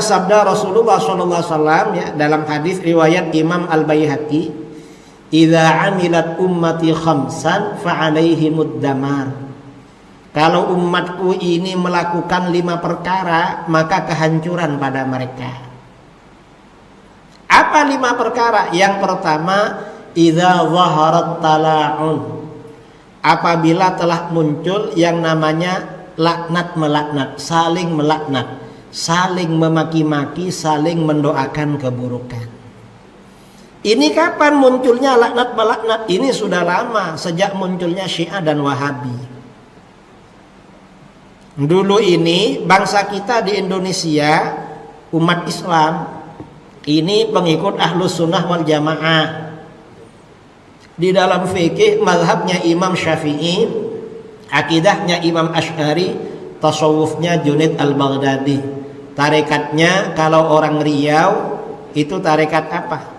sabda Rasulullah SAW ya, dalam hadis riwayat Imam Al-Baihaqi, "Idza amilat ummati khamsan fa alaihimud damar." Kalau umatku ini melakukan 5 perkara, maka kehancuran pada mereka. Apa 5 perkara? Yang pertama, idza zaharat tala'un. Apabila telah muncul yang namanya laknat melaknat, saling melaknat, saling memaki-maki, saling mendoakan keburukan. Ini kapan munculnya laknat melaknat? Ini sudah lama, sejak munculnya Syiah dan Wahabi. Dulu ini bangsa kita di Indonesia, umat Islam ini pengikut Ahlus Sunnah wal Jamaah. Di dalam fikih mazhabnya Imam Syafi'i, akidahnya Imam Asy'ari, tasawufnya Junaid al-Baghdadi. Tarekatnya kalau orang Riau itu tarekat apa?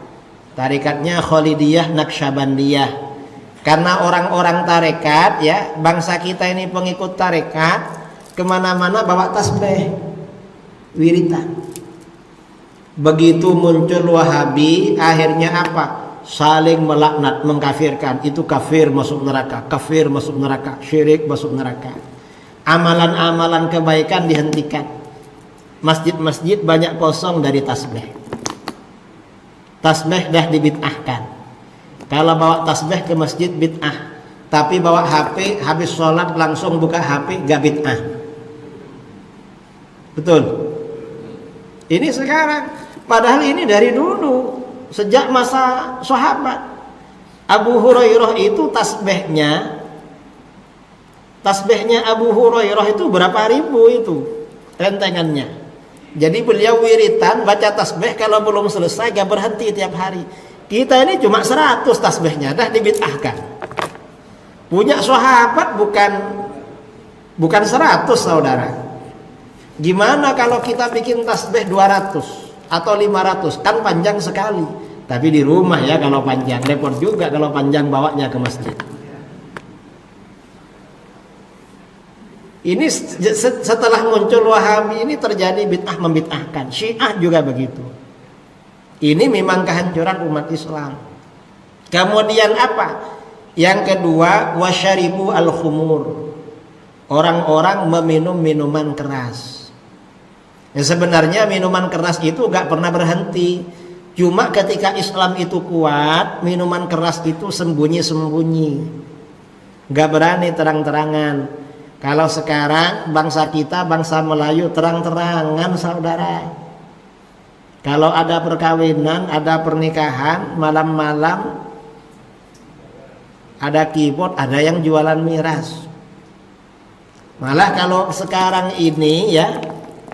Tarekatnya Khalidiyah Naqsyabandiyah. Karena orang-orang tarekat ya, bangsa kita ini pengikut tarekat, kemana-mana bawa tasbih, wiritan. Begitu muncul Wahabi, akhirnya apa? Saling melaknat, mengkafirkan. Itu kafir masuk neraka, kafir masuk neraka, syirik masuk neraka. Amalan-amalan kebaikan dihentikan. Masjid-masjid banyak kosong dari tasbih. Tasbih dah dibid'ahkan. Kalau bawa tasbih ke masjid bid'ah, tapi bawa HP habis sholat langsung buka HP gak bid'ah. Betul? Ini sekarang, padahal ini dari dulu, sejak masa sahabat. Abu Hurairah itu tasbihnya Abu Hurairah itu berapa ribu itu rentengannya. Jadi beliau wiritan baca tasbih, kalau belum selesai gak berhenti tiap hari. Kita ini cuma 100 tasbihnya dah dibid'ahkan. Punya sahabat bukan 100 saudara. Gimana kalau kita bikin tasbih 200 atau 500, kan panjang sekali. Tapi di rumah ya kalau panjang, repot juga kalau panjang bawanya ke masjid. Ini setelah muncul Wahabi ini terjadi bid'ah membid'ahkan. Syiah juga begitu. Ini memang kehancuran umat Islam. Kemudian apa? Yang kedua, wasyaribu al-khumur. Orang-orang meminum minuman keras. Ya, sebenarnya minuman keras itu gak pernah berhenti. Cuma ketika Islam itu kuat, minuman keras itu sembunyi-sembunyi, gak berani terang-terangan. Kalau sekarang bangsa kita, bangsa Melayu, terang-terangan saudara. Kalau ada perkawinan, ada pernikahan, malam-malam ada keyboard, ada yang jualan miras. Malah kalau sekarang ini ya,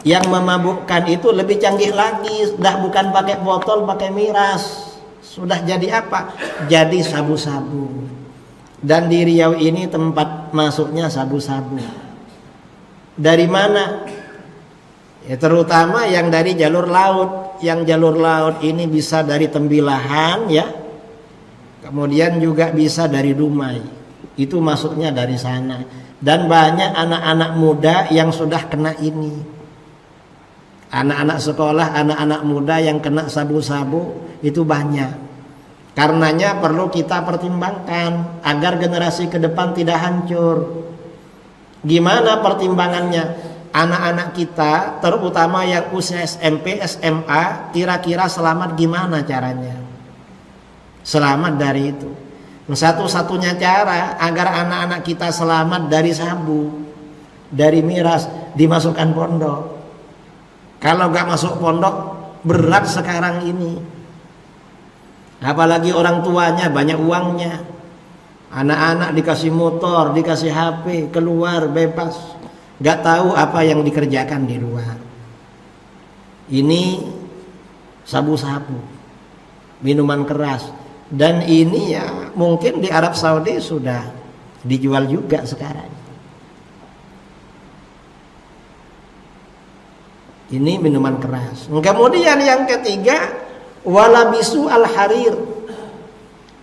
yang memabukkan itu lebih canggih lagi. Sudah bukan pakai botol, pakai miras. Sudah jadi apa? Jadi sabu-sabu. Dan di Riau ini tempat masuknya sabu-sabu. Dari mana? Ya, terutama yang dari jalur laut. Yang jalur laut ini bisa dari Tembilahan ya. Kemudian juga bisa dari Dumai. Itu masuknya dari sana. Dan banyak anak-anak muda yang sudah kena ini. Anak-anak sekolah, anak-anak muda yang kena sabu-sabu itu banyak. Karenanya perlu kita pertimbangkan agar generasi ke depan tidak hancur. Gimana pertimbangannya? Anak-anak kita, terutama yang usia SMP, SMA, kira-kira selamat gimana caranya? Selamat dari itu. Satu-satunya cara agar anak-anak kita selamat dari sabu, dari miras, dimasukkan pondok. Kalau gak masuk pondok, berat sekarang ini. Apalagi orang tuanya banyak uangnya. Anak-anak dikasih motor, dikasih HP, keluar bebas. Gak tahu apa yang dikerjakan di luar. Ini sabu-sabu, minuman keras. Dan ini ya mungkin di Arab Saudi sudah dijual juga sekarang. Ini minuman keras. Kemudian yang ketiga, walabisu al-harir.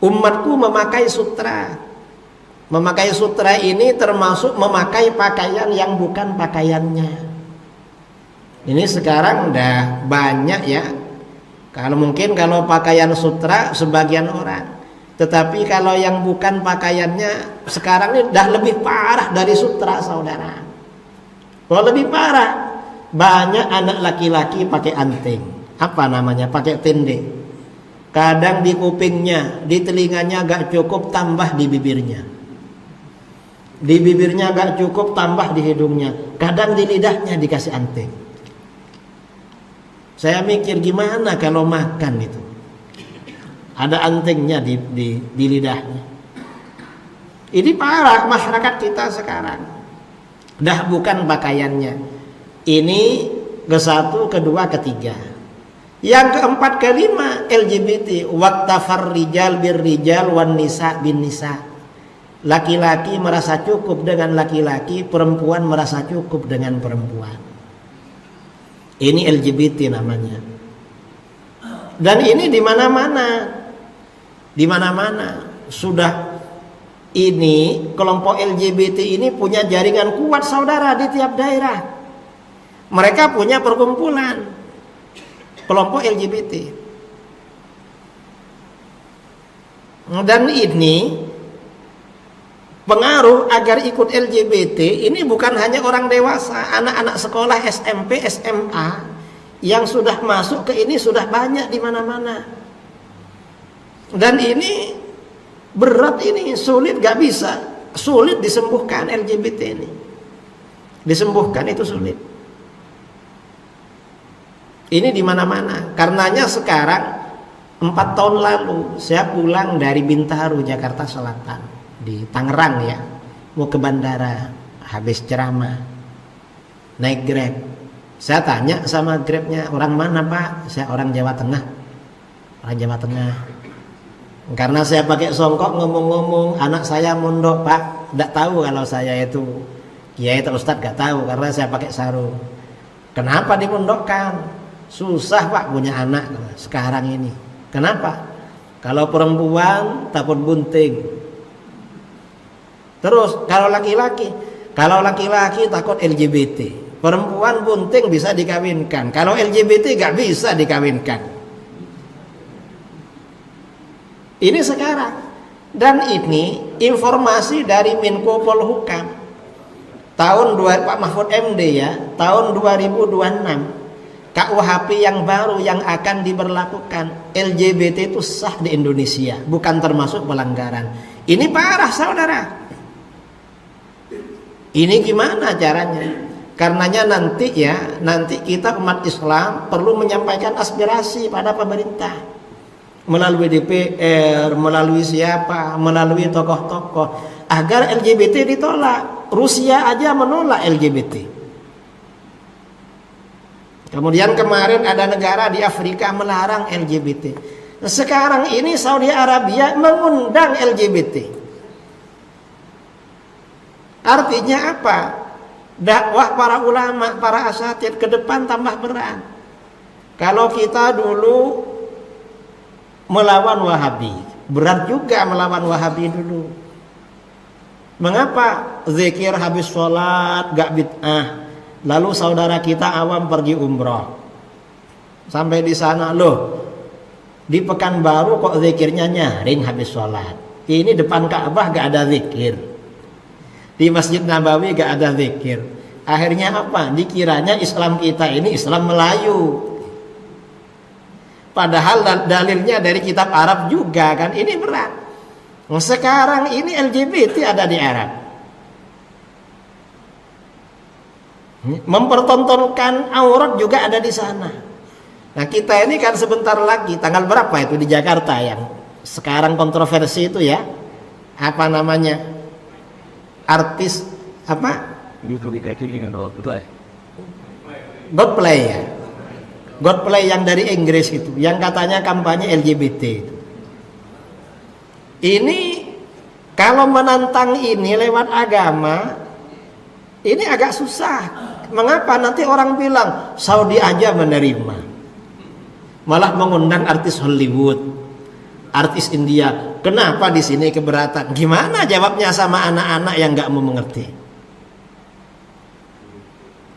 Umatku memakai sutra. Memakai sutra ini termasuk memakai pakaian yang bukan pakaiannya. Ini sekarang udah banyak ya. Kalau mungkin kalau pakaian sutra sebagian orang, tetapi kalau yang bukan pakaiannya sekarang ini udah lebih parah dari sutra, saudara. Kalau lebih parah, banyak anak laki-laki pakai anting. Apa namanya? Pakai tende. Kadang di kupingnya, di telinganya gak cukup, tambah di bibirnya. Di bibirnya gak cukup, tambah di hidungnya. Kadang di lidahnya dikasih anting. Saya mikir gimana kalau makan itu ada antingnya di lidahnya. Ini parah masyarakat kita sekarang. Dah bukan pakaiannya. Ini ke satu, kedua, ketiga. Yang keempat, kelima, LGBT. Waktafar rijal bir rijal wan nisa bin nisa. Laki-laki merasa cukup dengan laki-laki, perempuan merasa cukup dengan perempuan. Ini LGBT namanya. Dan ini di mana-mana. Di mana-mana. Sudah ini kelompok LGBT ini punya jaringan kuat, saudara, di tiap daerah. Mereka punya perkumpulan kelompok LGBT. Dan ini pengaruh agar ikut LGBT ini bukan hanya orang dewasa, anak-anak sekolah SMP, SMA yang sudah masuk ke ini sudah banyak di mana-mana. Dan ini berat, ini sulit, gak bisa, sulit disembuhkan LGBT ini. Disembuhkan itu sulit. Ini di mana-mana. Karenanya sekarang 4 tahun lalu saya pulang dari Bintaro, Jakarta Selatan. Di Tangerang ya, mau ke bandara, habis ceramah naik Grab. Saya tanya sama Grabnya, orang mana Pak? Saya orang Jawa Tengah. Orang Jawa Tengah. Karena saya pakai songkok ngomong-ngomong, anak saya mondok Pak. Tidak tahu kalau saya itu kiai atau ustadz, gak tahu karena saya pakai sarung. Kenapa dimondokkan? Susah Pak punya anak sekarang ini. Kenapa? Kalau perempuan takut bunting. Terus kalau laki-laki takut LGBT, perempuan bunting bisa dikawinkan, kalau LGBT gak bisa dikawinkan. Ini sekarang. Dan ini informasi dari Menko Polhukam tahun Pak Mahfud MD ya, tahun 2026. KUHP yang baru yang akan diberlakukan, LGBT itu sah di Indonesia, bukan termasuk pelanggaran. Ini parah, saudara. Ini gimana caranya? Karenanya nanti kita umat Islam perlu menyampaikan aspirasi pada pemerintah melalui DPR, melalui siapa, melalui tokoh-tokoh agar LGBT ditolak. Rusia aja menolak LGBT. Kemudian kemarin ada negara di Afrika melarang LGBT. Sekarang ini Saudi Arabia mengundang LGBT. Artinya apa? Dakwah para ulama, para asatidz ke depan tambah berat. Kalau kita dulu melawan Wahabi, berat juga melawan Wahabi dulu. Mengapa? Zikir habis sholat gak bid'ah. Lalu saudara kita awam pergi umroh, sampai di sana loh, di Pekanbaru kok zikirnya nyaring habis sholat. Ini depan Ka'bah gak ada zikir. Di Masjid Nabawi gak ada zikir. Akhirnya apa? Dikiranya Islam kita ini Islam Melayu. Padahal dalilnya dari kitab Arab juga kan. Ini berat. Sekarang ini LGBT ada di Arab. Mempertontonkan aurat juga ada di sana. Nah kita ini kan sebentar lagi, tanggal berapa itu di Jakarta yang sekarang kontroversi itu ya? Apa namanya? Artis apa? Godplay ya. Godplay yang dari Inggris itu, yang katanya kampanye LGBT itu. Ini kalau menantang ini lewat agama, ini agak susah. Mengapa? Nanti orang bilang Saudi aja menerima, malah mengundang artis Hollywood, artis India. Kenapa di sini keberatan? Gimana jawabnya sama anak-anak yang nggak mau mengerti?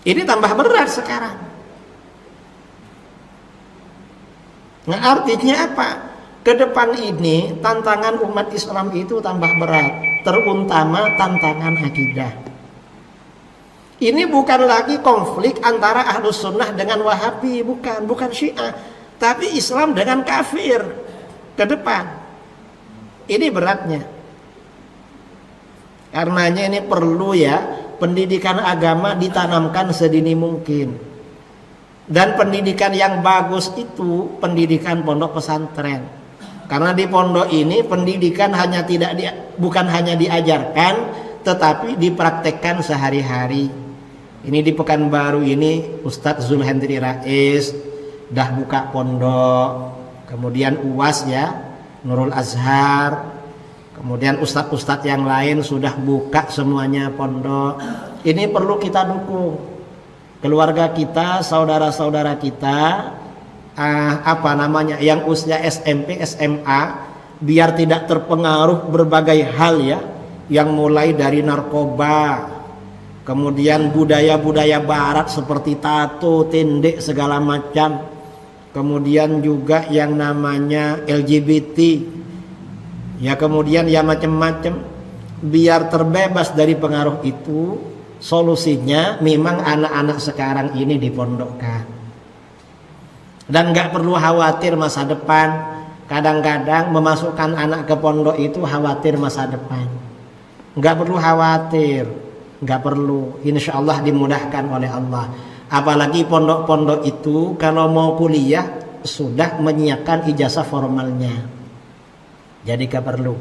Ini tambah berat sekarang. Nah, artinya apa? Ke depan ini tantangan umat Islam itu tambah berat, terutama tantangan akidah. Ini bukan lagi konflik antara Ahlus Sunnah dengan Wahabi, bukan Syiah, tapi Islam dengan kafir ke depan. Ini beratnya. Karenanya ini perlu ya pendidikan agama ditanamkan sedini mungkin. Dan pendidikan yang bagus itu pendidikan pondok pesantren. Karena di pondok ini pendidikan bukan hanya diajarkan, tetapi dipraktekkan sehari-hari. Ini di Pekanbaru ini Ustadz Zulhendri Rais dah buka pondok. Kemudian UAS ya, Nurul Azhar. Kemudian ustadz-ustadz yang lain sudah buka semuanya pondok. Ini perlu kita dukung. Keluarga kita, saudara-saudara kita, yang usia SMP, SMA, biar tidak terpengaruh berbagai hal ya, yang mulai dari narkoba, kemudian budaya-budaya barat seperti tato, tindek segala macam, kemudian juga yang namanya LGBT. Ya kemudian ya macam-macam, biar terbebas dari pengaruh itu. Solusinya memang anak-anak sekarang ini dipondokkan, dan nggak perlu khawatir masa depan. Kadang-kadang memasukkan anak ke pondok itu khawatir masa depan. Nggak perlu khawatir, nggak perlu. Insya Allah dimudahkan oleh Allah. Apalagi pondok-pondok itu kalau mau kuliah sudah menyiapkan ijazah formalnya. Jadi gak perlu.